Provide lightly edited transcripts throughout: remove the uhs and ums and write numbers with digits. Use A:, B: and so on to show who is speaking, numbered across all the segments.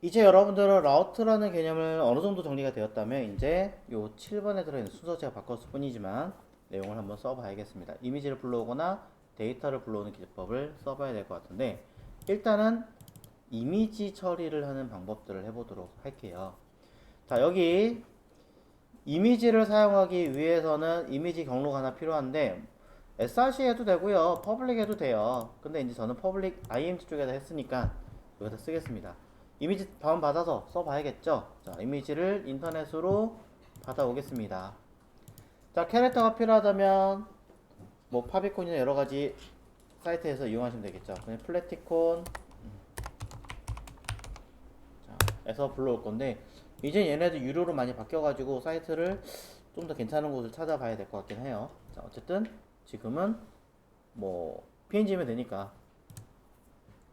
A: 이제 여러분들은 라우트라는 개념을 어느 정도 정리가 되었다면 이제 요 7번에 들어있는 순서 제가 바꿨을 뿐이지만 내용을 한번 써봐야겠습니다. 이미지를 불러오거나 데이터를 불러오는 기법을 써봐야 될 것 같은데 일단은 이미지 처리를 하는 방법들을 해보도록 할게요. 자, 여기 이미지를 사용하기 위해서는 이미지 경로가 하나 필요한데 src 해도 되고요, 퍼블릭 해도 돼요. 근데 이제 저는 퍼블릭 img 쪽에다 했으니까 여기다 쓰겠습니다. 이미지 다운받아서 써봐야겠죠. 자, 이미지를 인터넷으로 받아오겠습니다. 자, 캐릭터가 필요하다면 뭐 파비콘이나 여러가지 사이트에서 이용하시면 되겠죠. 그냥 플래티콘 에서 불러올 건데 이제 얘네도 유료로 많이 바뀌어가지고 사이트를 좀 더 괜찮은 곳을 찾아봐야 될 것 같긴 해요. 자, 어쨌든 지금은 뭐 PNG면 되니까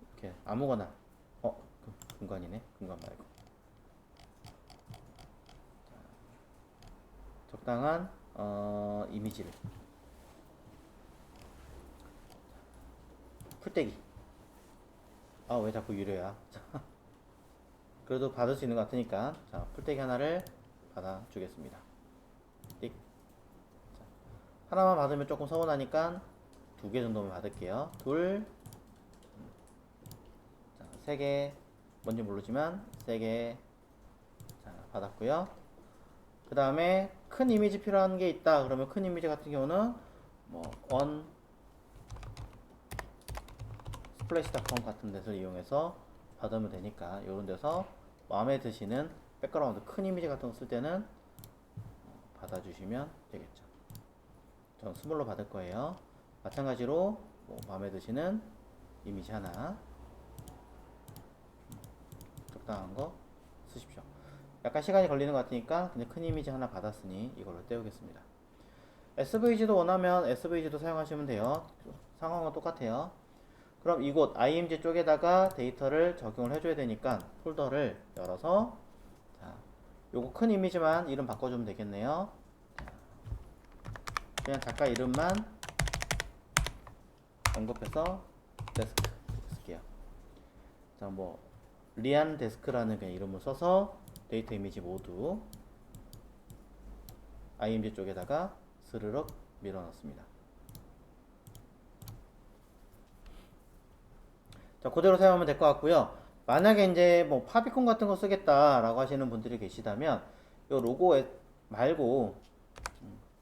A: 이렇게 아무거나 금관이네. 금관 말고 적당한 이미지를 풀떼기. 아, 왜 자꾸 유료야? 그래도 받을 수 있는 것 같으니까 자, 풀떼기 하나를 받아주겠습니다. 띡. 자, 하나만 받으면 조금 서운하니까 2개 정도만 받을게요. 둘, 자, 3개, 뭔지 모르지만 3개 자, 받았고요. 그 다음에 큰 이미지 필요한 게 있다 그러면 큰 이미지 같은 경우는 뭐 on splash.com 같은 데서 이용해서 받으면 되니까 이런 데서 마음에 드시는 백그라운드 큰 이미지 같은 거 쓸 때는 받아주시면 되겠죠. 전 스몰로 받을 거예요. 마찬가지로 뭐 마음에 드시는 이미지 하나 적당한 거 쓰십시오. 약간 시간이 걸리는 것 같으니까 그냥 큰 이미지 하나 받았으니 이걸로 때우겠습니다. SVG도 원하면 SVG도 사용하시면 돼요. 상황은 똑같아요. 그럼 이곳 img 쪽에다가 데이터를 적용을 해줘야 되니까 폴더를 열어서 자, 요거 큰 이미지만 이름 바꿔주면 되겠네요. 그냥 작가 이름만 언급해서 데스크 쓸게요. 자, 뭐 리안 데스크라는 그냥 이름을 써서 데이터 이미지 모두 img 쪽에다가 스르륵 밀어넣습니다. 자, 그대로 사용하면 될 것 같고요. 만약에 이제 뭐 파비콘 같은 거 쓰겠다라고 하시는 분들이 계시다면 이 로고 말고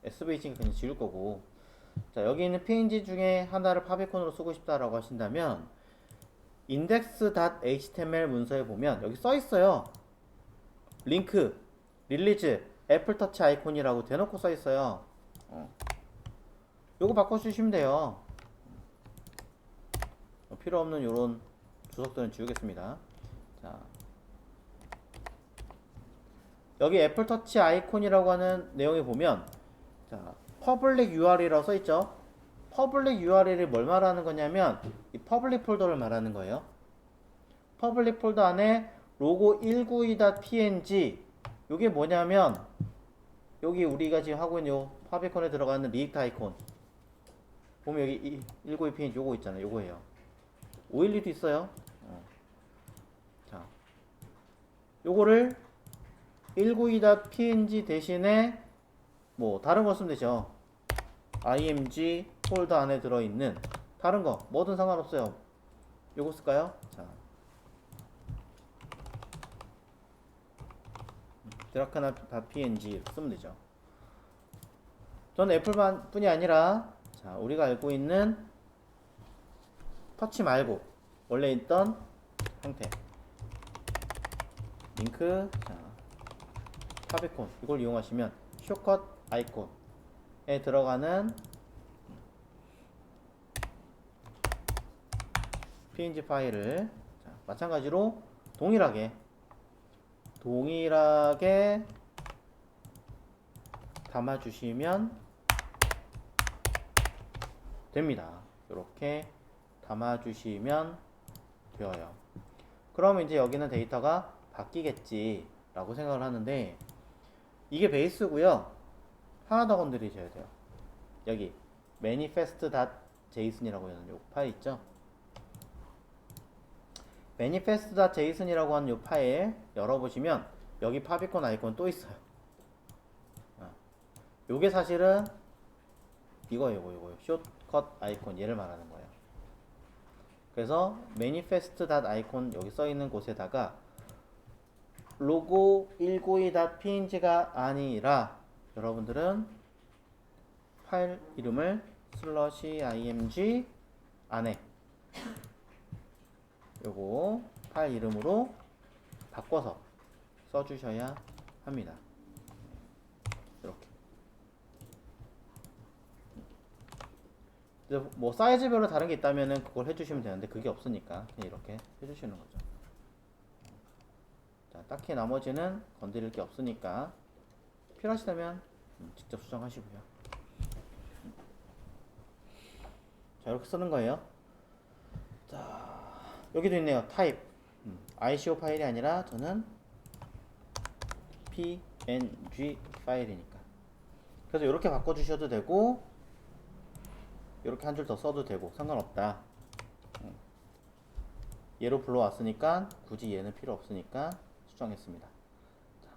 A: SVG가 그냥 지울 거고, 자, 여기 있는 PNG 중에 하나를 파비콘으로 쓰고 싶다라고 하신다면 index.html 문서에 보면 여기 써 있어요. 링크, 릴리즈, 애플터치 아이콘이라고 대놓고 써 있어요. 요거 바꿔주시면 돼요. 필요 없는 요런 주석들은 지우겠습니다. 자, 여기 애플터치 아이콘이라고 하는 내용에 보면 자, 퍼블릭 URL이라고 써있죠. 퍼블릭 URL이 뭘 말하는 거냐면 이 퍼블릭 폴더를 말하는 거예요. 퍼블릭 폴더 안에 로고 192.png 요게 뭐냐면 여기 우리가 지금 하고 있는 요 파비콘에 들어가는 리액트 아이콘 보면 여기 192png 요거 있잖아요. 요거예요. 512도 있어요. 자, 요거를 192.png 대신에 뭐 다른 거 쓰면 되죠. img 폴더 안에 들어있는 다른 거 뭐든 상관없어요. 요거 쓸까요? 자, 드라카나.png 쓰면 되죠. 저는 애플만 뿐이 아니라 자, 우리가 알고 있는 터치 말고 원래 있던 형태 링크, 자, 파비콘 이걸 이용하시면 쇼컷 아이콘에 들어가는 png 파일을 자, 마찬가지로 동일하게 담아주시면 됩니다. 이렇게 담아주시면 되어요. 그럼 이제 여기는 데이터가 바뀌겠지 라고 생각을 하는데 이게 베이스고요. 하나 더 건드리셔야 돼요. 여기 manifest.json이라고 하는 요 파일 있죠. manifest.json이라고 하는 이 파일 열어보시면 여기 파비콘 아이콘 또 있어요. 요게 사실은 이거 숏컷 아이콘 얘를 말하는 거예요. 그래서 manifest.icon 여기 써 있는 곳에다가 로고 192.png가 아니라 여러분들은 파일 이름을 /img 안에 요거 파일 이름으로 바꿔서 써주셔야 합니다. 이렇게. 뭐 사이즈별로 다른 게 있다면은 그걸 해주시면 되는데 그게 없으니까 그냥 이렇게 해주시는 거죠. 자, 딱히 나머지는 건드릴 게 없으니까 필요하시다면 직접 수정하시고요. 자, 이렇게 쓰는 거예요. 자, 여기도 있네요. 타입. ICO 파일이 아니라 저는 PNG 파일이니까. 그래서 이렇게 바꿔주셔도 되고 이렇게 한 줄 더 써도 되고 상관없다. 얘로 불러왔으니까 굳이 얘는 필요 없으니까 수정했습니다. 자,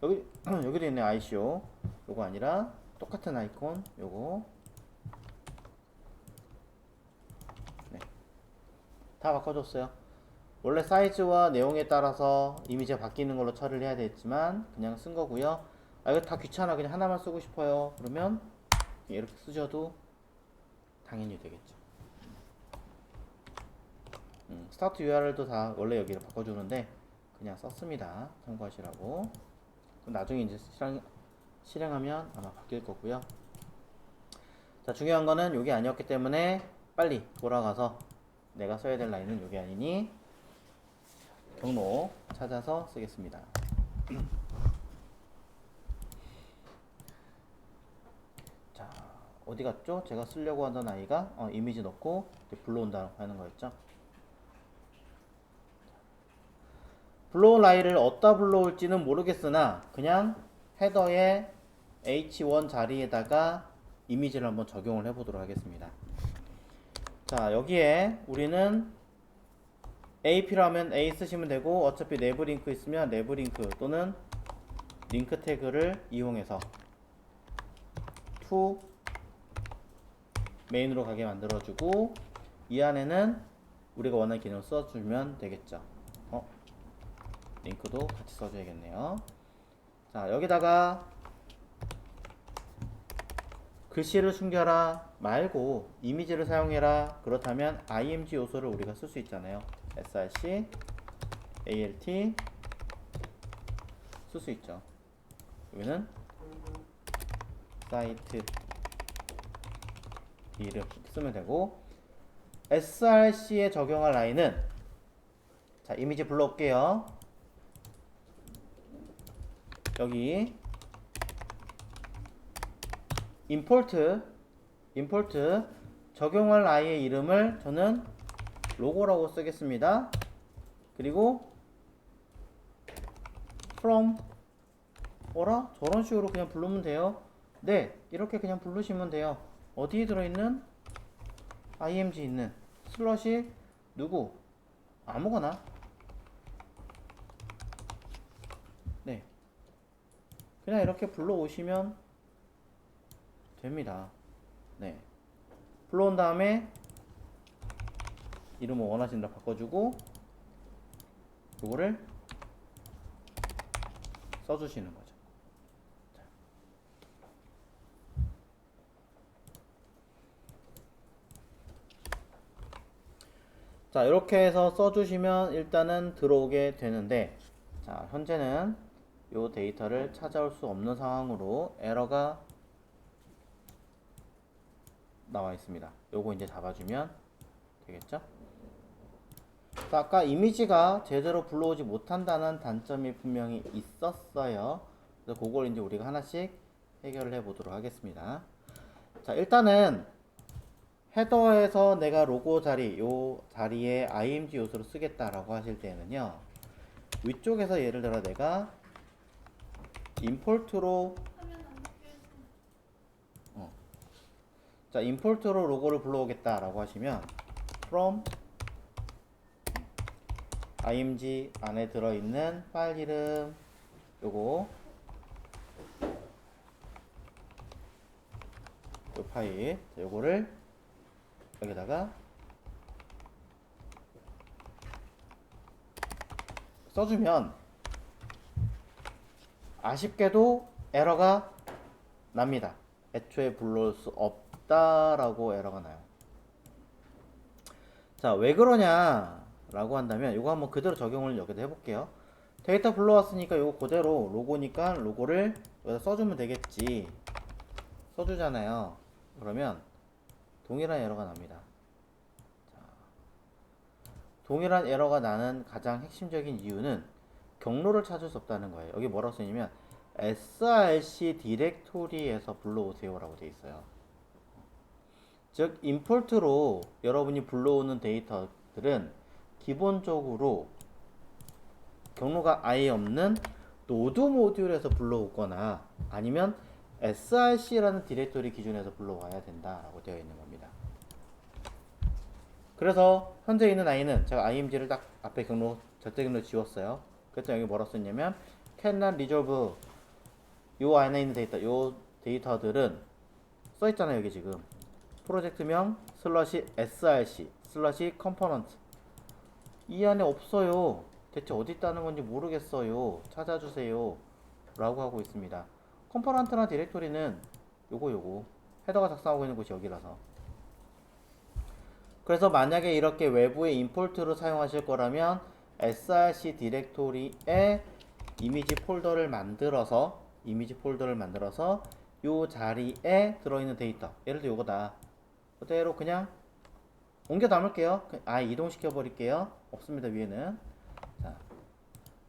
A: 이렇게 여기도 있네. ICO 요거 아니라 똑같은 아이콘 요거 네. 다 바꿔줬어요. 원래 사이즈와 내용에 따라서 이미지가 바뀌는 걸로 처리를 해야 되겠지만 그냥 쓴 거고요. 아 이거 다 귀찮아 그냥 하나만 쓰고 싶어요 그러면 이렇게 쓰셔도 당연히 되겠죠. 스타트 URL도 다 원래 여기를 바꿔주는데 그냥 썼습니다. 참고하시라고. 그럼 나중에 이제 실행하면 아마 바뀔 거고요. 자, 중요한 거는 요게 아니었기 때문에 빨리 돌아가서 내가 써야 될 라인은 요게 아니니 경로 찾아서 쓰겠습니다. 자, 어디 갔죠? 제가 쓰려고 하던 아이가 이미지 넣고 불러온다 하는 거였죠. 불러올 아이를 어디다 불러올지는 모르겠으나 그냥 헤더에 h1 자리에다가 이미지를 한번 적용을 해보도록 하겠습니다. 자, 여기에 우리는 A 필요하면 A 쓰시면 되고 어차피 내부 링크 있으면 내부 링크 또는 링크 태그를 이용해서 to 메인으로 가게 만들어주고 이 안에는 우리가 원하는 기능을 써주면 되겠죠. 링크도 같이 써줘야겠네요. 자, 여기다가 글씨를 숨겨라 말고 이미지를 사용해라 그렇다면 img 요소를 우리가 쓸 수 있잖아요. src alt 쓸 수 있죠. 여기는 사이트 이름 쓰면 되고 src에 적용할 라인은 자 이미지 불러올게요. 여기 임포트 적용할 아이의 이름을 저는 로고라고 쓰겠습니다. 그리고 from 뭐라? 저런 식으로 그냥 부르면 돼요. 네, 이렇게 그냥 부르시면 돼요. 어디에 들어있는 img 있는 슬러시 누구 아무거나 네 그냥 이렇게 불러오시면 됩니다. 네. 불러온 다음에 이름을 원하시는 대로 바꿔주고 요거를 써주시는 거죠. 자, 이렇게 해서 써주시면 일단은 들어오게 되는데 자, 현재는 요 데이터를 찾아올 수 없는 상황으로 에러가 나와 있습니다. 요거 이제 잡아주면 되겠죠? 자, 아까 이미지가 제대로 불러오지 못한다는 단점이 분명히 있었어요. 그래서 그걸 이제 우리가 하나씩 해결을 해 보도록 하겠습니다. 자, 일단은 헤더에서 내가 로고 자리, 요 자리에 img 요소를 쓰겠다라고 하실 때는요. 위쪽에서 예를 들어 내가 임포트로 자, 임포트로 로고를 불러오겠다라고 하시면 from img 안에 들어있는 파일 이름 요거 요 파일 요거를 여기다가 써주면 아쉽게도 에러가 납니다. 애초에 불러올 수 없다라고 에러가 나요. 자, 왜 그러냐 라고 한다면 이거 한번 그대로 적용을 여기다 해볼게요. 데이터 불러왔으니까 이거 그대로 로고니까 로고를 여기다 써주면 되겠지. 써주잖아요. 그러면 동일한 에러가 납니다. 자, 동일한 에러가 나는 가장 핵심적인 이유는 경로를 찾을 수 없다는 거예요. 여기 뭐라고 써있냐면 src 디렉토리에서 불러오세요 라고 되어 있어요. 즉 임포트로 여러분이 불러오는 데이터들은 기본적으로 경로가 아예 없는 노드 모듈에서 불러오거나 아니면 src라는 디렉토리 기준에서 불러와야 된다라고 되어 있는 겁니다. 그래서 현재 있는 i는 제가 img를 딱 앞에 경로 절대 경로 지웠어요. 그래서 여기 뭐라고 썼냐면 cannot resolve 요 안에 있는 데이터, 요 데이터들은 써있잖아요. 여기 지금 프로젝트명 /src /component 이 안에 없어요. 대체 어디 있다는 건지 모르겠어요. 찾아주세요 라고 하고 있습니다. 컴포넌트나 디렉토리는 요거 헤더가 작성하고 있는 곳이 여기라서, 그래서 만약에 이렇게 외부의 임포트로 사용하실 거라면 src 디렉토리에 이미지 폴더를 만들어서 요 자리에 들어있는 데이터, 예를 들어 요거다, 그대로 그냥 옮겨 담을게요. 이동시켜 버릴게요. 없습니다 위에는. 자,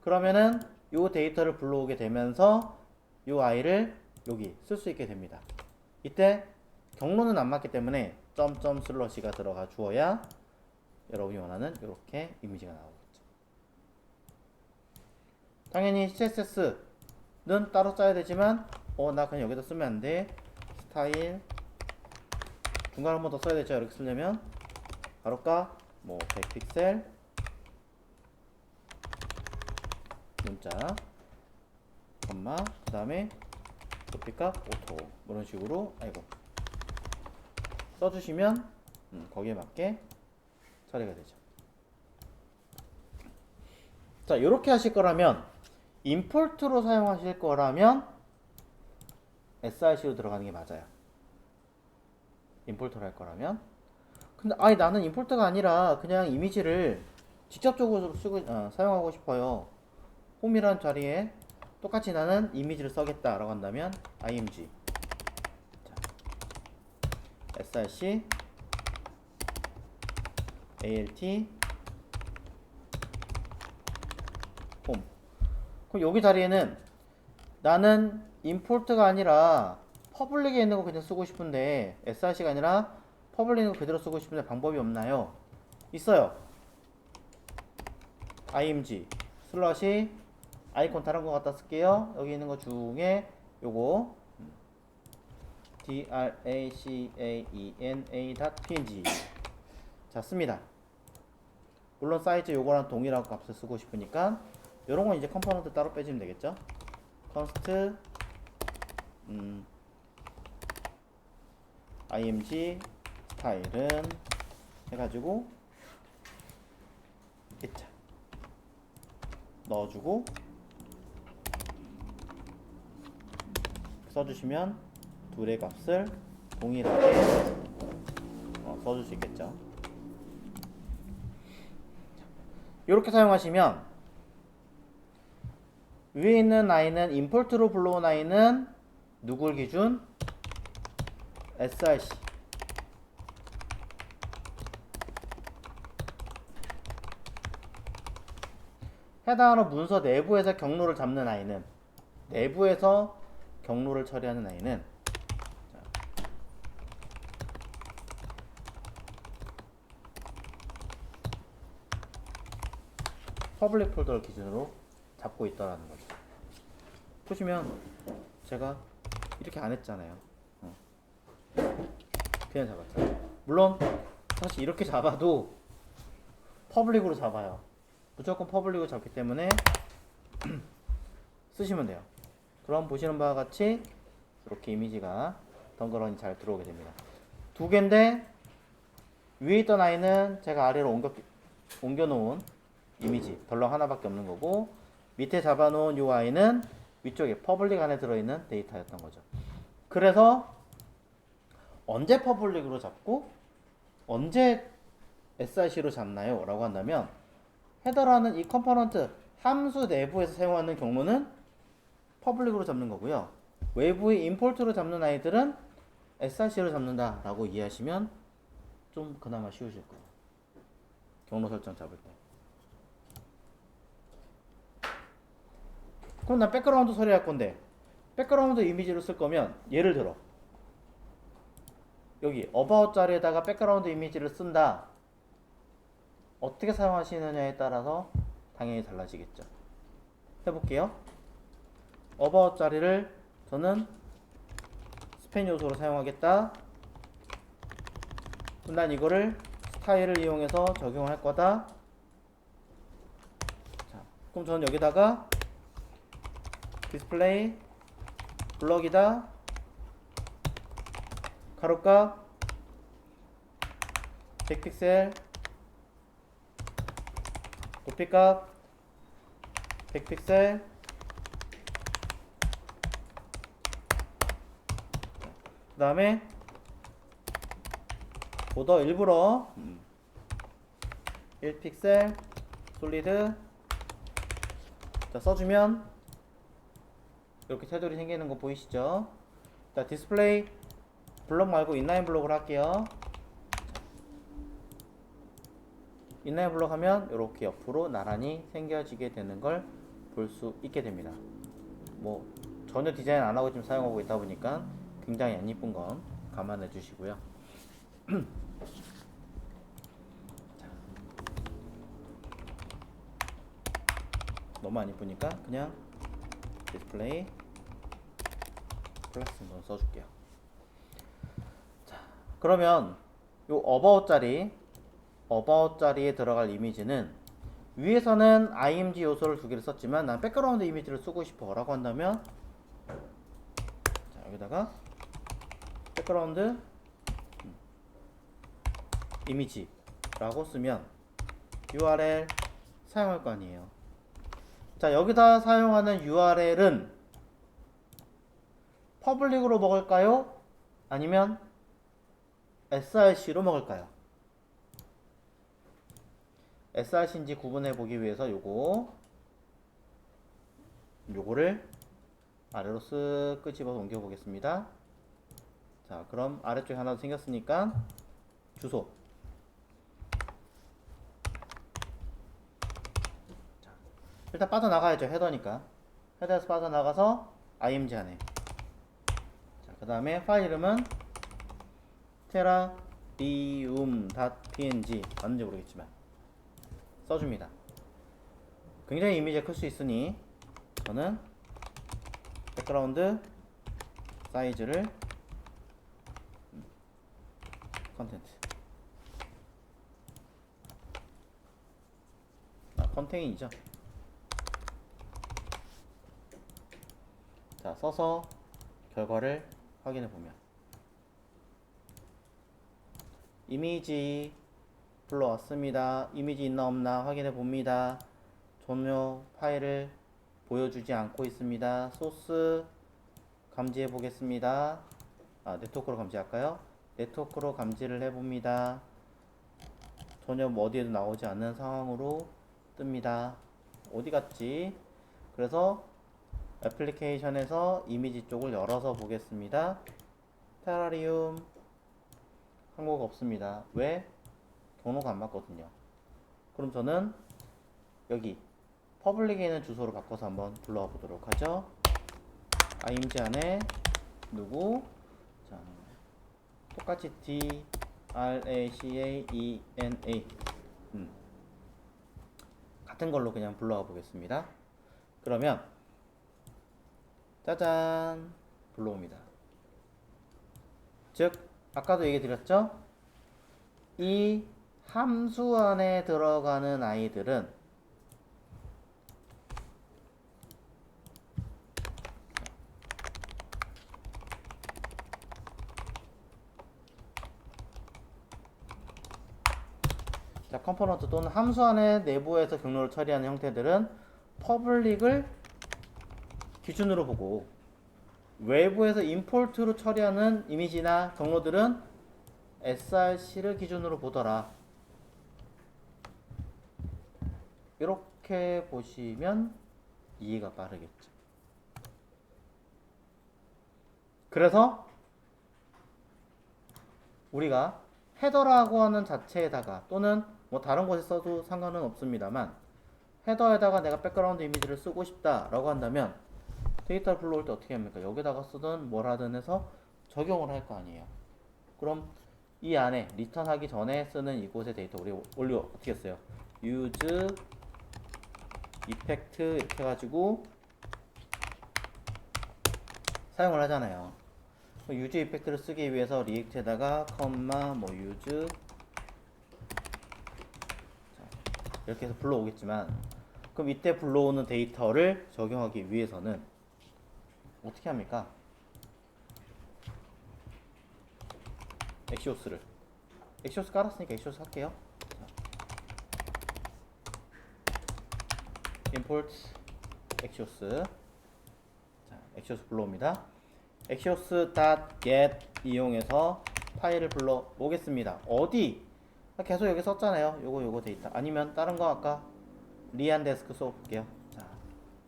A: 그러면은 요 데이터를 불러오게 되면서 요 i를 여기 쓸 수 있게 됩니다. 이때 경로는 안 맞기 때문에 점점 슬러시가 들어가 주어야 여러분이 원하는 이렇게 이미지가 나오겠죠. 당연히 CSS는 따로 써야 되지만 나 그냥 여기다 쓰면 안 돼. 스타일 중간 한 번 더 써야 되죠. 이렇게 쓰려면 가로가 뭐 100픽셀 문자 콤마 그 다음에 높이값 오토 이런 식으로 써주시면 거기에 맞게 처리가 되죠. 자, 이렇게 하실 거라면 임포트로 사용하실 거라면 src로 들어가는 게 맞아요. 임포트로 할 거라면. 근데 나는 임포트가 아니라 그냥 이미지를 직접적으로 사용하고 싶어요. 홈이라는 자리에 똑같이 나는 이미지를 써겠다 라고 한다면 img src alt 홈. 그럼 여기 자리에는 나는 임포트가 아니라 퍼블릭에 있는 거 그냥 쓰고 싶은데 src가 아니라 퍼블릭 거 그대로 쓰고 싶은데 방법이 없나요? 있어요. img 슬러시 아이콘 다른 거 갖다 쓸게요. 여기 있는 거 중에 요거 dracana.png 자, 씁니다. 물론 사이즈 요거랑 동일한 값을 쓰고 싶으니까 요런 건 이제 컴포넌트 따로 빼주면 되겠죠. const img 스타일은 해가지고 이차 넣어주고 써주시면 둘의 값을 동일하게 써줄 수 있겠죠. 이렇게 사용하시면 위에 있는 i는 임포트로 불러온 i는 누굴 기준? src 해당하는 문서 내부에서 경로를 잡는 i는 내부에서 경로를 처리하는 i는 퍼블릭 폴더를 기준으로 잡고 있다라는 거죠. 보시면 제가 이렇게 안 했잖아요. 그냥 잡았잖아요. 물론 사실 이렇게 잡아도 퍼블릭으로 잡아요. 무조건 퍼블릭으로 잡기 때문에 쓰시면 돼요. 그럼 보시는 바와 같이 이렇게 이미지가 덩그러니 잘 들어오게 됩니다. 두 개인데 위에 있던 아이는 제가 아래로 옮겨 놓은 이미지 덜렁 하나밖에 없는 거고, 밑에 잡아 놓은 이 아이는 위쪽에 퍼블릭 안에 들어있는 데이터였던 거죠. 그래서 언제 퍼블릭으로 잡고 언제 src로 잡나요? 라고 한다면, 헤더라는 이 컴포넌트 함수 내부에서 사용하는 경우는 퍼블릭으로 잡는 거고요. 외부의 임포트로 잡는 아이들은 src로 잡는다 라고 이해하시면 좀 그나마 쉬우실 거예요. 경로 설정 잡을 때. 그럼 난 백그라운드 처리할 건데, 백그라운드 이미지를 쓸 거면 예를 들어 여기 about 자리에다가 백그라운드 이미지를 쓴다. 어떻게 사용하시느냐에 따라서 당연히 달라지겠죠. 해볼게요. about 자리를 저는 스팬 요소로 사용하겠다. 난 이거를 스타일을 이용해서 적용할 거다. 자, 그럼 저는 여기다가 디스플레이 블럭이다. 가로값 100픽셀, 높이값 100픽셀, 그 다음에 보더 일부러 1픽셀 솔리드. 자, 써주면 이렇게 테두리 생기는 거 보이시죠? 자, 디스플레이 블록 말고 인라인 블록을 할게요. 인라인 블록 하면 이렇게 옆으로 나란히 생겨지게 되는 걸 볼 수 있게 됩니다. 뭐 전혀 디자인 안 하고 지금 사용하고 있다 보니까 굉장히 안 이쁜 건 감안해 주시고요. 너무 안 이쁘니까 그냥 디스플레이 플러스 한번 써줄게요. 자, 그러면 요 about 자리에 들어갈 이미지는, 위에서는 img 요소를 두 개를 썼지만 난 백그라운드 이미지를 쓰고 싶어 라고 한다면, 자, 여기다가 백그라운드 이미지 라고 쓰면 URL 사용할 거 아니에요. 자, 여기다 사용하는 URL은 퍼블릭으로 먹을까요? 아니면 src로 먹을까요? src인지 구분해 보기 위해서 요거를 아래로 쓱 끄집어서 옮겨 보겠습니다. 자, 그럼 아래쪽에 하나 더 생겼으니까 주소. 자, 일단 빠져나가야죠. 헤더니까. 헤더에서 빠져나가서 img 안에. 자, 그 다음에 파일 이름은 terrarium.png 맞는지 모르겠지만 써줍니다. 굉장히 이미지가 클 수 있으니 저는 백그라운드 사이즈를 컨텐트 컨테인이죠. 자, 써서 결과를 확인해 보면 이미지 불러왔습니다. 이미지 있나 없나 확인해 봅니다. 전혀 파일을 보여주지 않고 있습니다. 소스 감지해 보겠습니다. 네트워크로 감지할까요? 네트워크로 감지를 해 봅니다. 전혀 어디에도 나오지 않는 상황으로 뜹니다. 어디 갔지? 그래서 애플리케이션에서 이미지 쪽을 열어서 보겠습니다. 테라리움 한국어가 없습니다. 왜? 경로가 안 맞거든요. 그럼 저는 여기 퍼블릭에 있는 주소로 바꿔서 한번 불러와 보도록 하죠. img 안에 누구? 자, 똑같이 dracana 같은 걸로 그냥 불러와 보겠습니다. 그러면 짜잔 불러옵니다. 즉 아까도 얘기 드렸죠? 이 함수 안에 들어가는 아이들은 자, 컴포넌트 또는 함수 안에 내부에서 경로를 처리하는 형태들은 퍼블릭을 기준으로 보고 외부에서 임포트로 처리하는 이미지나 경로들은 src를 기준으로 보더라. 이렇게 보시면 이해가 빠르겠죠. 그래서 우리가 헤더라고 하는 자체에다가 또는 뭐 다른 곳에 써도 상관은 없습니다만 헤더에다가 내가 백그라운드 이미지를 쓰고 싶다라고 한다면 데이터를 불러올 때 어떻게 합니까? 여기다가 쓰든 뭘 하든 해서 적용을 할 거 아니에요. 그럼 이 안에 리턴하기 전에 쓰는 이곳의 데이터 우리 원래 어떻게 했어요? use effect 이렇게 해가지고 사용을 하잖아요. use effect를 쓰기 위해서 리액트에다가 컴마 뭐 use 이렇게 해서 불러오겠지만 그럼 이때 불러오는 데이터를 적용하기 위해서는 어떻게 합니까? 엑시오스 깔았으니까 엑시오스 할게요. import 엑시오스. 자, 엑시오스 불러옵니다. 엑시오스.get 이용해서 파일을 불러오겠습니다. 어디? 계속 여기 썼잖아요. 요거 데이터. 아니면 다른 거 아까 리안데스크 써볼게요. 자,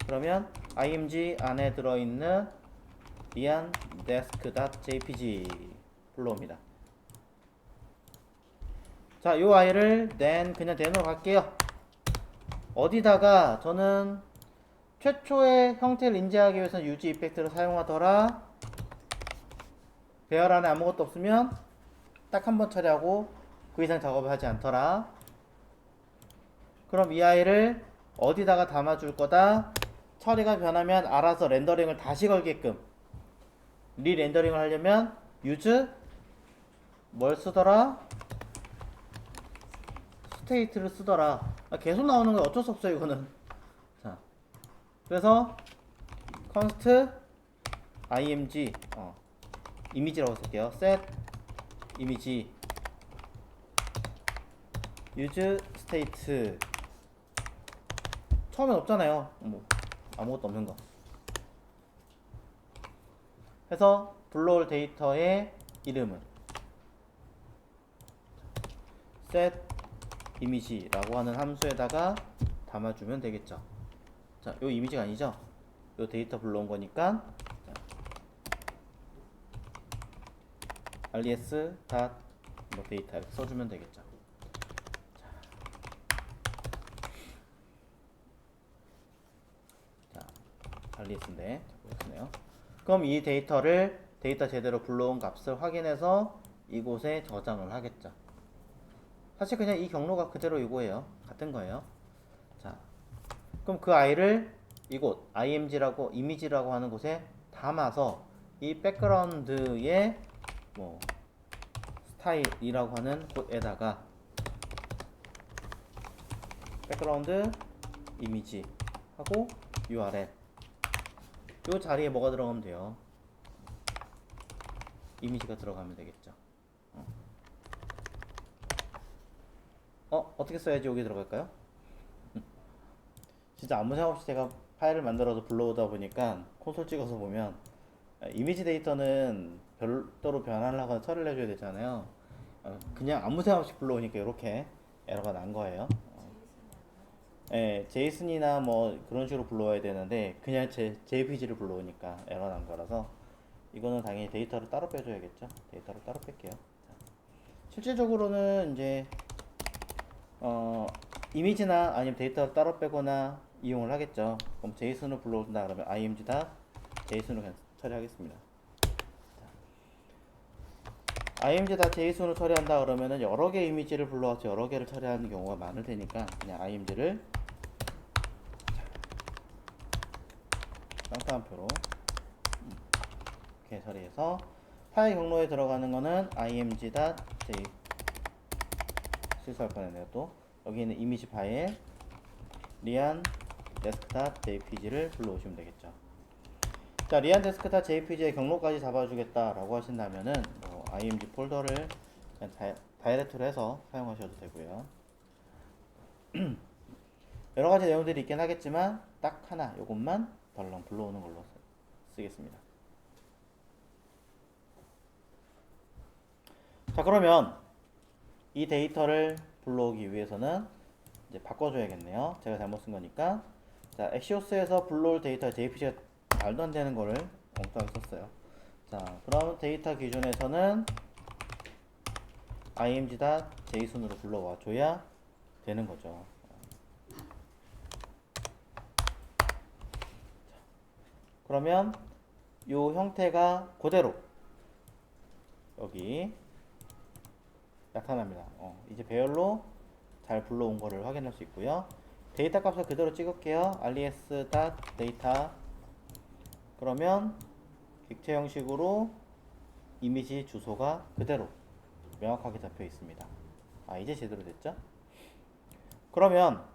A: 그러면 img 안에 들어있는 liandesk.jpg 불러옵니다. 자, 요 아이를 그냥 then으로 갈게요. 어디다가 저는 최초의 형태를 인지하기 위해서는 use effect를 사용하더라. 배열 안에 아무것도 없으면 딱 한 번 처리하고 그 이상 작업을 하지 않더라. 그럼 이 아이를 어디다가 담아줄 거다. 처리가 변하면 알아서 렌더링을 다시 걸게끔 리렌더링을 하려면 use 뭘 쓰더라? 스테이트를 쓰더라. 계속 나오는 건 어쩔 수 없어요 이거는. 자, 그래서 const img 이미지라고 쓸게요. set image use state 처음엔 없잖아요. 뭐 아무것도 없는 거. 해서 불러올 데이터의 이름은 set image라고 하는 함수에다가 담아주면 되겠죠. 자, 요 이미지가 아니죠? 요 데이터 불러온 거니까 res 뭐 데이터 이렇게 써주면 되겠죠. 자, rs인데 그렇네요. 그럼 이 데이터를 데이터 제대로 불러온 값을 확인해서 이곳에 저장을 하겠죠. 사실 그냥 이 경로가 그대로 이거예요. 같은 거예요. 자, 그럼 그 아이를 이곳 img라고 이미지라고 하는 곳에 담아서 이 백그라운드의 뭐 스타일이라고 하는 곳에다가 백그라운드 이미지 하고 URL 요 자리에 뭐가 들어가면 돼요? 이미지가 들어가면 되겠죠. 어떻게 써야지 여기 들어갈까요? 진짜 아무 생각 없이 제가 파일을 만들어서 불러오다 보니까 콘솔 찍어서 보면 이미지 데이터는 별도로 변환하거나 처리를 해줘야 되잖아요. 그냥 아무 생각 없이 불러오니까 이렇게 에러가 난 거예요. 제이슨이나 뭐 그런 식으로 불러와야 되는데 그냥 JPG를 불러오니까 에러 난 거라서 이거는 당연히 데이터를 따로 빼줘야겠죠. 데이터를 따로 뺄게요. 실질적으로는 이제 이미지나 아니면 데이터를 따로 빼거나 이용을 하겠죠. 그럼 제이슨을 불러온다 그러면 img다 제이슨으로 그냥 처리하겠습니다. img다 제이슨으로 처리한다 그러면은 여러 개 이미지를 불러와서 여러 개를 처리하는 경우가 많을 테니까 그냥 img를 쌍따옴표로 이렇게 처리해서 파일 경로에 들어가는 거는 img.jpg 실수할 뻔했네요. 또 여기 있는 이미지 파일 리안 데스크탑 jpg를 불러오시면 되겠죠. 자, 리안 데스크탑 jpg의 경로까지 잡아주겠다라고 하신다면은 img 폴더를 그냥 다이렉트로 해서 사용하셔도 되고요. 여러 가지 내용들이 있긴 하겠지만 딱 하나 요것만 덜렁 불러오는 걸로 쓰겠습니다. 자, 그러면 이 데이터를 불러오기 위해서는 이제 바꿔줘야겠네요. 제가 잘못 쓴 거니까. 자, 엑시오스에서 불러올 데이터 jpg가 말도 안 되는 거를 엉뚱하게 썼어요. 자, 그럼 데이터 기준에서는 img.json으로 불러와 줘야 되는 거죠. 그러면 요 형태가 그대로 여기 나타납니다. 이제 배열로 잘 불러온 거를 확인할 수 있고요. 데이터 값을 그대로 찍을게요. res.data 그러면 객체 형식으로 이미지 주소가 그대로 명확하게 잡혀 있습니다. 이제 제대로 됐죠? 그러면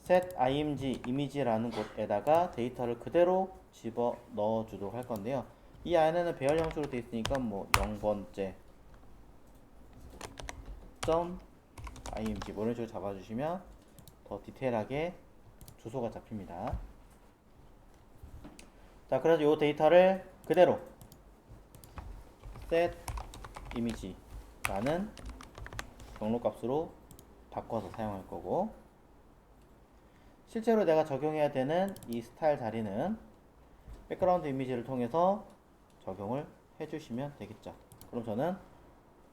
A: set img 이미지라는 곳에다가 데이터를 그대로 집어 넣어 주도록 할 건데요. 이 안에는 배열 형식으로 되어 있으니까 뭐 0번째 img 뭐 이런 식으로 잡아주시면 더 디테일하게 주소가 잡힙니다. 자, 그래서 이 데이터를 그대로 set image라는 경로 값으로 바꿔서 사용할 거고, 실제로 내가 적용해야 되는 이 스타일 자리는 백그라운드 이미지를 통해서 적용을 해주시면 되겠죠. 그럼 저는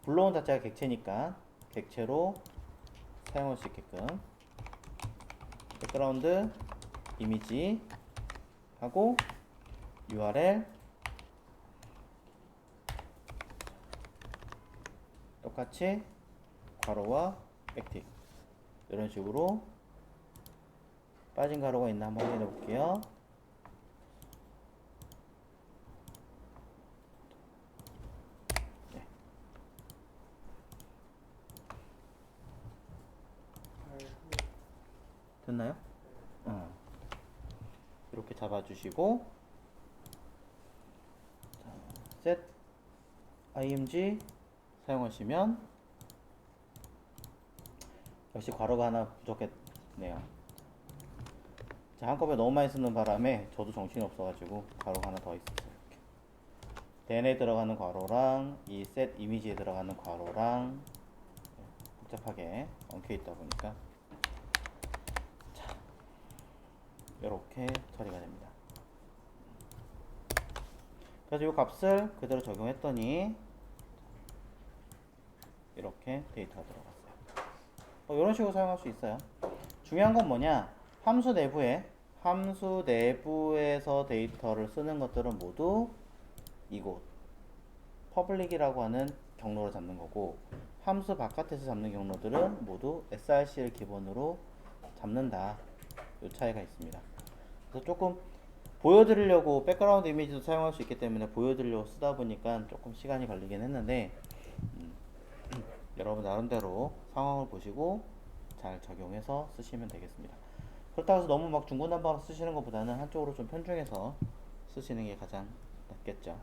A: 불러온 자체가 객체니까 객체로 사용할 수 있게끔 백그라운드 이미지 하고 URL 똑같이 괄호와 액티브 이런 식으로 빠진 괄호가 있나 한번 확인해 볼게요. 네. 됐나요? 이렇게 잡아주시고 set img 사용하시면 역시 괄호가 하나 부족했네요. 자, 한꺼번에 너무 많이 쓰는 바람에 저도 정신이 없어가지고 괄호가 하나 더 있었어요. 이렇게. then에 들어가는 괄호랑 이 set 이미지에 들어가는 괄호랑 복잡하게 엉켜 있다 보니까 자, 이렇게 처리가 됩니다. 그래서 이 값을 그대로 적용했더니 이렇게 데이터가 들어갔어요. 이런 식으로 사용할 수 있어요. 중요한 건 뭐냐, 함수 내부에서 데이터를 쓰는 것들은 모두 이곳 public이라고 하는 경로를 잡는 거고, 함수 바깥에서 잡는 경로들은 모두 src를 기본으로 잡는다. 이 차이가 있습니다. 그래서 조금 보여드리려고 백그라운드 이미지도 사용할 수 있기 때문에 보여드리려고 쓰다 보니까 조금 시간이 걸리긴 했는데 여러분 나름대로 상황을 보시고 잘 적용해서 쓰시면 되겠습니다. 그렇다고 해서 너무 막 중구난방으로 쓰시는 것보다는 한쪽으로 좀 편중해서 쓰시는 게 가장 낫겠죠.